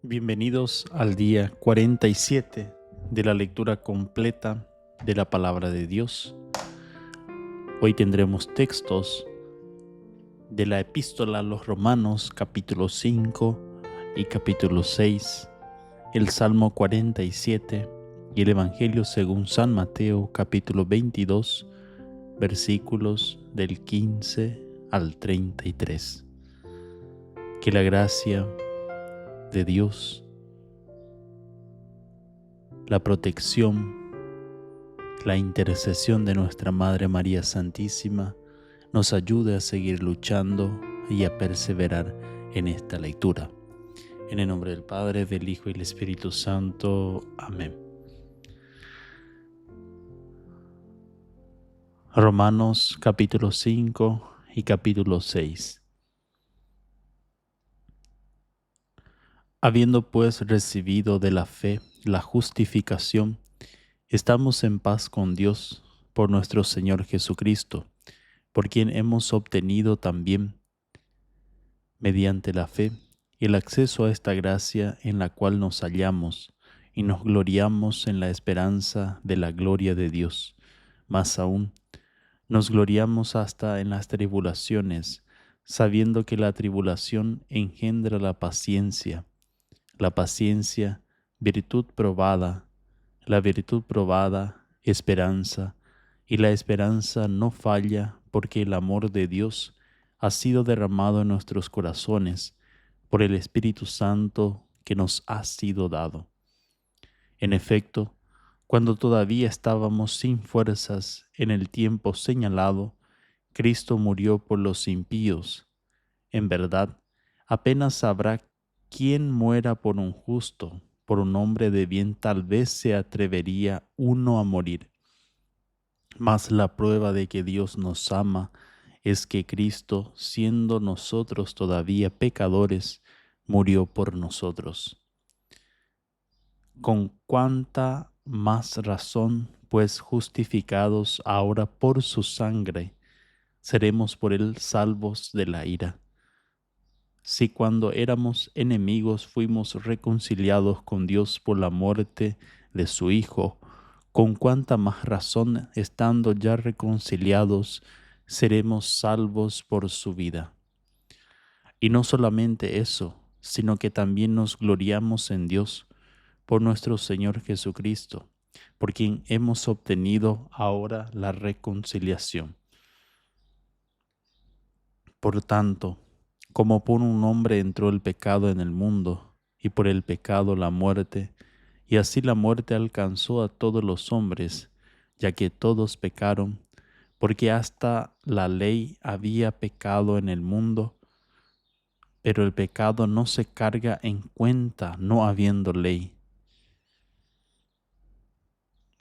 Bienvenidos al día 47 de la lectura completa de la palabra de Dios. Hoy tendremos textos de la epístola a los Romanos capítulo 5 y capítulo 6, el Salmo 47 y el Evangelio según San Mateo capítulo 22, versículos del 15 al 33. Que la gracia de Dios, la protección, la intercesión de nuestra Madre María Santísima nos ayude a seguir luchando y a perseverar en esta lectura. En el nombre del Padre, del Hijo y del Espíritu Santo. Amén. Romanos capítulo 5 y capítulo 6. Habiendo pues recibido de la fe la justificación, estamos en paz con Dios por nuestro Señor Jesucristo, por quien hemos obtenido también, mediante la fe, el acceso a esta gracia en la cual nos hallamos y nos gloriamos en la esperanza de la gloria de Dios. Más aún, nos gloriamos hasta en las tribulaciones, sabiendo que la tribulación engendra la paciencia, virtud probada, la virtud probada, esperanza, y la esperanza no falla, porque el amor de Dios ha sido derramado en nuestros corazones por el Espíritu Santo que nos ha sido dado. En efecto, cuando todavía estábamos sin fuerzas en el tiempo señalado, Cristo murió por los impíos. En verdad, apenas habrá quien muera por un justo, por un hombre de bien tal vez se atrevería uno a morir. Mas la prueba de que Dios nos ama es que Cristo, siendo nosotros todavía pecadores, murió por nosotros. Con cuánta más razón, pues justificados ahora por su sangre, seremos por él salvos de la ira. Si cuando éramos enemigos fuimos reconciliados con Dios por la muerte de su Hijo, con cuánta más razón, estando ya reconciliados, seremos salvos por su vida. Y no solamente eso, sino que también nos gloriamos en Dios por nuestro Señor Jesucristo, por quien hemos obtenido ahora la reconciliación. Por tanto, como por un hombre entró el pecado en el mundo, y por el pecado la muerte, y así la muerte alcanzó a todos los hombres, ya que todos pecaron, porque hasta la ley había pecado en el mundo, pero el pecado no se carga en cuenta no habiendo ley.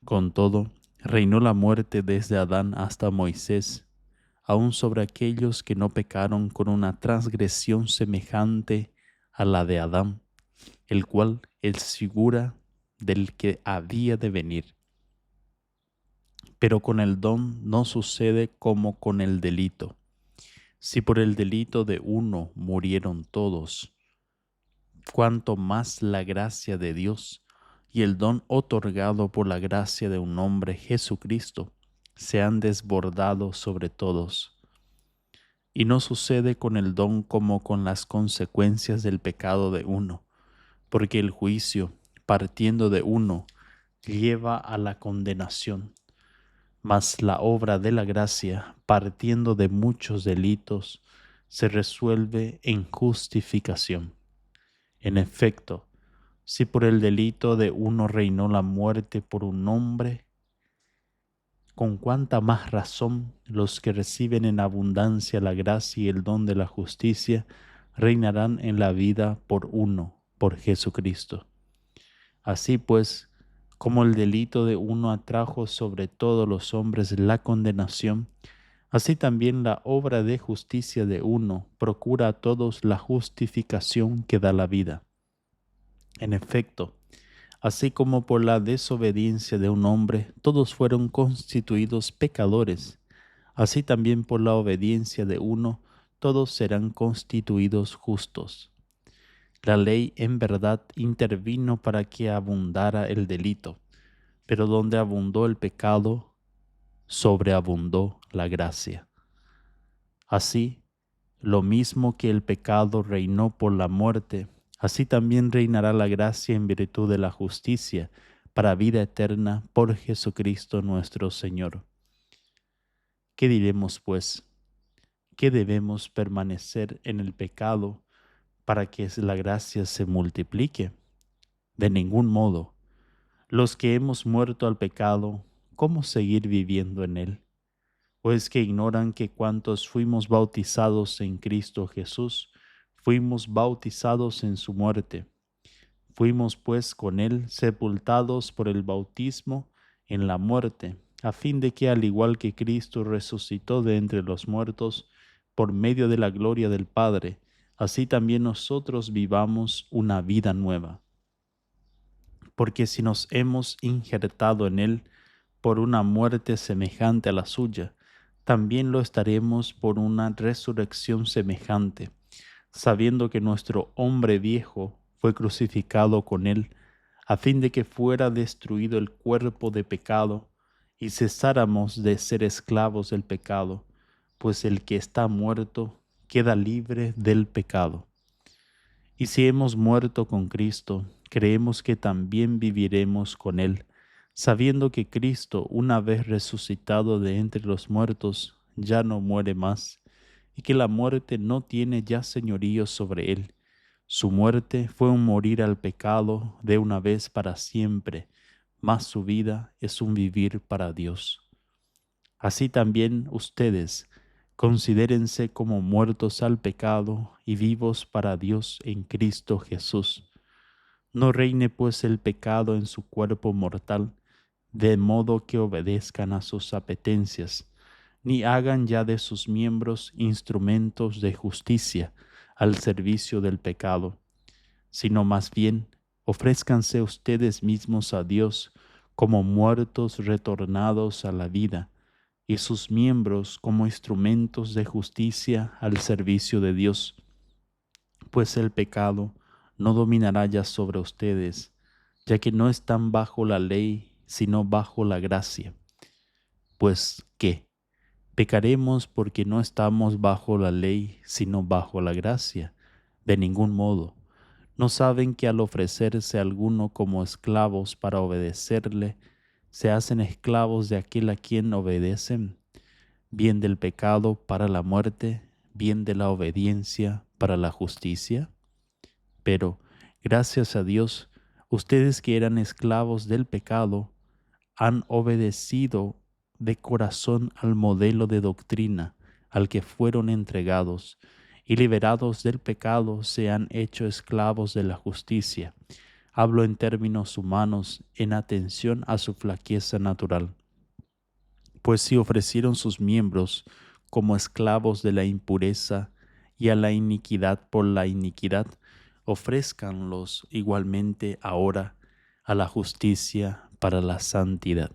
Con todo, reinó la muerte desde Adán hasta Moisés, aun sobre aquellos que no pecaron con una transgresión semejante a la de Adán, el cual es figura del que había de venir. Pero con el don no sucede como con el delito. Si por el delito de uno murieron todos, cuánto más la gracia de Dios y el don otorgado por la gracia de un hombre, Jesucristo, se han desbordado sobre todos. Y no sucede con el don como con las consecuencias del pecado de uno, porque el juicio, partiendo de uno, lleva a la condenación, mas la obra de la gracia, partiendo de muchos delitos, se resuelve en justificación. En efecto, si por el delito de uno reinó la muerte por un hombre, con cuánta más razón los que reciben en abundancia la gracia y el don de la justicia reinarán en la vida por uno, por Jesucristo. Así pues, como el delito de uno atrajo sobre todos los hombres la condenación, así también la obra de justicia de uno procura a todos la justificación que da la vida. En efecto, así como por la desobediencia de un hombre todos fueron constituidos pecadores, así también por la obediencia de uno todos serán constituidos justos. La ley en verdad intervino para que abundara el delito, pero donde abundó el pecado, sobreabundó la gracia. Así, lo mismo que el pecado reinó por la muerte, así también reinará la gracia en virtud de la justicia para vida eterna por Jesucristo nuestro Señor. ¿Qué diremos, pues? ¿Que debemos permanecer en el pecado para que la gracia se multiplique? De ningún modo. Los que hemos muerto al pecado, ¿cómo seguir viviendo en él? ¿O es que ignoran que cuantos fuimos bautizados en Cristo Jesús, fuimos bautizados en su muerte? Fuimos pues con él sepultados por el bautismo en la muerte, a fin de que al igual que Cristo resucitó de entre los muertos por medio de la gloria del Padre, así también nosotros vivamos una vida nueva. Porque si nos hemos injertado en él por una muerte semejante a la suya, también lo estaremos por una resurrección semejante, sabiendo que nuestro hombre viejo fue crucificado con él, a fin de que fuera destruido el cuerpo de pecado y cesáramos de ser esclavos del pecado, pues el que está muerto queda libre del pecado. Y si hemos muerto con Cristo, creemos que también viviremos con Él, sabiendo que Cristo, una vez resucitado de entre los muertos, ya no muere más, y que la muerte no tiene ya señorío sobre Él. Su muerte fue un morir al pecado de una vez para siempre, mas su vida es un vivir para Dios. Así también ustedes considérense como muertos al pecado y vivos para Dios en Cristo Jesús. No reine pues el pecado en su cuerpo mortal, de modo que obedezcan a sus apetencias, ni hagan ya de sus miembros instrumentos de justicia al servicio del pecado, sino más bien ofrézcanse ustedes mismos a Dios como muertos retornados a la vida, y sus miembros como instrumentos de justicia al servicio de Dios, pues el pecado no dominará ya sobre ustedes, ya que no están bajo la ley, sino bajo la gracia. Pues, ¿qué? ¿Pecaremos porque no estamos bajo la ley, sino bajo la gracia? De ningún modo. ¿No saben que al ofrecerse alguno como esclavos para obedecerle, se hacen esclavos de aquel a quien obedecen? Bien del pecado para la muerte, bien de la obediencia para la justicia. Pero, gracias a Dios, ustedes que eran esclavos del pecado, han obedecido de corazón al modelo de doctrina al que fueron entregados, y liberados del pecado se han hecho esclavos de la justicia. Hablo en términos humanos en atención a su flaqueza natural. Pues si ofrecieron sus miembros como esclavos de la impureza y a la iniquidad por la iniquidad, ofrézcanlos igualmente ahora a la justicia para la santidad.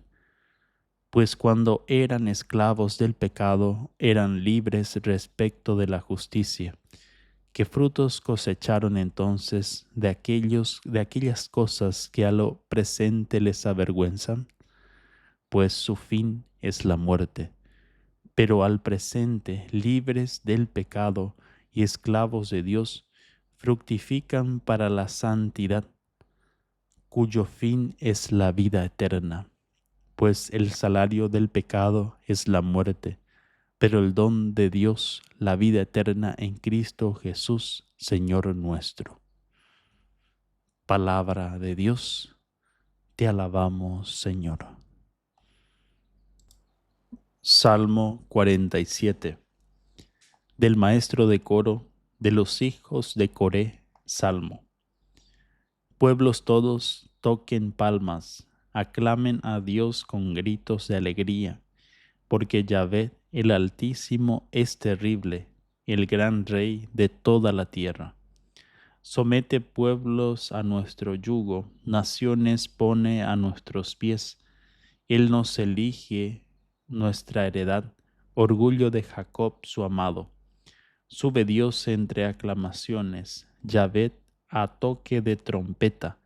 Pues cuando eran esclavos del pecado, eran libres respecto de la justicia. ¿Qué frutos cosecharon entonces de aquellas cosas que a lo presente les avergüenzan? Pues su fin es la muerte. Pero al presente, libres del pecado y esclavos de Dios, fructifican para la santidad, cuyo fin es la vida eterna. Pues el salario del pecado es la muerte, pero el don de Dios, la vida eterna en Cristo Jesús, Señor nuestro. Palabra de Dios, te alabamos, Señor. Salmo 47. Del maestro de coro, de los hijos de Coré, Salmo. Pueblos todos, toquen palmas, aclamen a Dios con gritos de alegría, porque Yahvé, el Altísimo, es terrible, el gran Rey de toda la tierra. Somete pueblos a nuestro yugo, naciones pone a nuestros pies. Él nos elige nuestra heredad, orgullo de Jacob su amado. Sube Dios entre aclamaciones, Yahvé a toque de trompeta.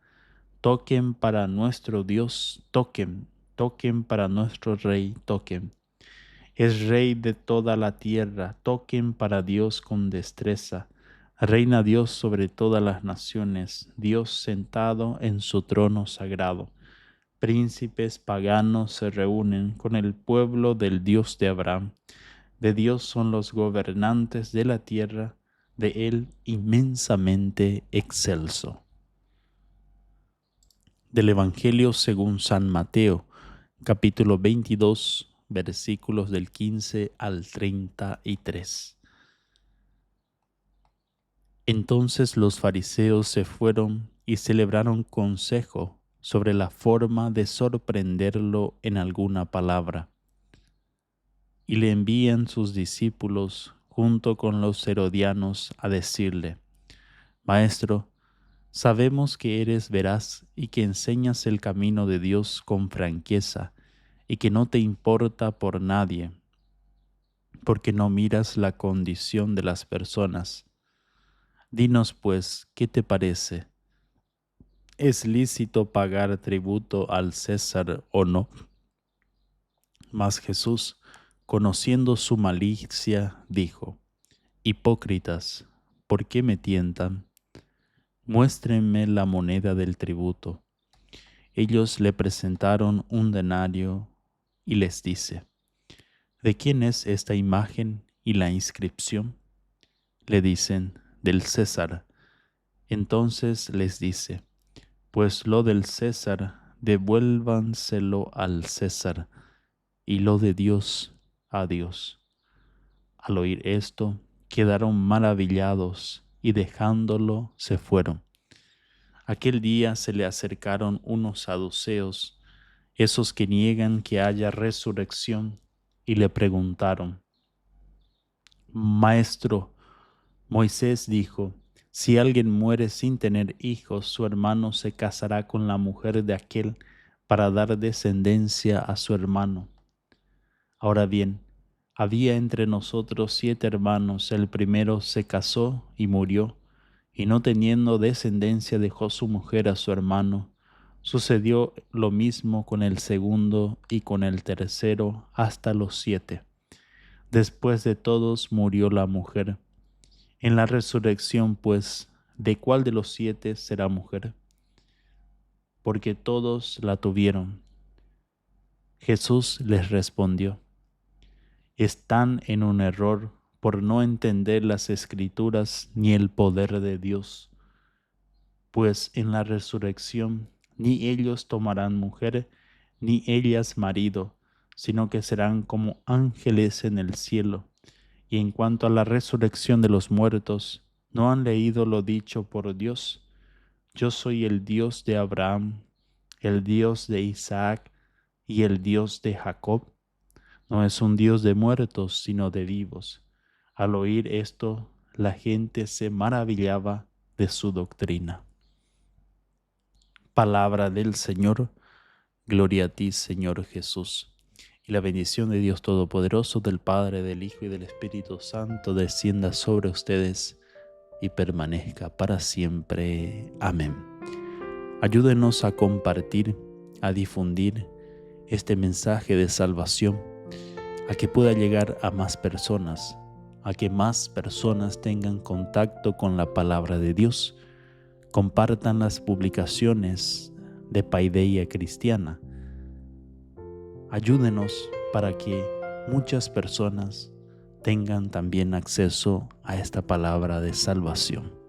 Toquen para nuestro Dios, toquen, toquen para nuestro Rey, toquen. Es Rey de toda la tierra, toquen para Dios con destreza. Reina Dios sobre todas las naciones, Dios sentado en su trono sagrado. Príncipes paganos se reúnen con el pueblo del Dios de Abraham. De Dios son los gobernantes de la tierra, de Él inmensamente excelso. Del Evangelio según San Mateo, capítulo 22, versículos del 15 al 33. Entonces los fariseos se fueron y celebraron consejo sobre la forma de sorprenderlo en alguna palabra. Y le envían sus discípulos junto con los herodianos a decirle: Maestro, sabemos que eres veraz y que enseñas el camino de Dios con franqueza y que no te importa por nadie, porque no miras la condición de las personas. Dinos pues, ¿qué te parece? ¿Es lícito pagar tributo al César o no? Mas Jesús, conociendo su malicia, dijo: Hipócritas, ¿por qué me tientan? Muéstrenme la moneda del tributo. Ellos le presentaron un denario y les dice: ¿De quién es esta imagen y la inscripción? Le dicen: del César. Entonces les dice: Pues lo del César, devuélvanselo al César, y lo de Dios a Dios. Al oír esto, quedaron maravillados y dejándolo se fueron. Aquel día se le acercaron unos saduceos, esos que niegan que haya resurrección, y le preguntaron: Maestro, Moisés dijo: si alguien muere sin tener hijos, su hermano se casará con la mujer de aquel para dar descendencia a su hermano. Ahora bien, había entre nosotros 7 hermanos. El primero se casó y murió, y no teniendo descendencia dejó su mujer a su hermano. Sucedió lo mismo con el segundo y con el tercero hasta los 7. Después de todos murió la mujer. En la resurrección, pues, ¿de cuál de los 7 será mujer? Porque todos la tuvieron. Jesús les respondió: están en un error por no entender las Escrituras ni el poder de Dios. Pues en la resurrección ni ellos tomarán mujer, ni ellas marido, sino que serán como ángeles en el cielo. Y en cuanto a la resurrección de los muertos, ¿no han leído lo dicho por Dios? Yo soy el Dios de Abraham, el Dios de Isaac y el Dios de Jacob. No es un Dios de muertos, sino de vivos. Al oír esto, la gente se maravillaba de su doctrina. Palabra del Señor. Gloria a ti, Señor Jesús. Y la bendición de Dios Todopoderoso, del Padre, del Hijo y del Espíritu Santo descienda sobre ustedes y permanezca para siempre. Amén. Ayúdenos a compartir, a difundir este mensaje de salvación, a que pueda llegar a más personas, a que más personas tengan contacto con la palabra de Dios. Compartan las publicaciones de Paideia Cristiana. Ayúdenos para que muchas personas tengan también acceso a esta palabra de salvación.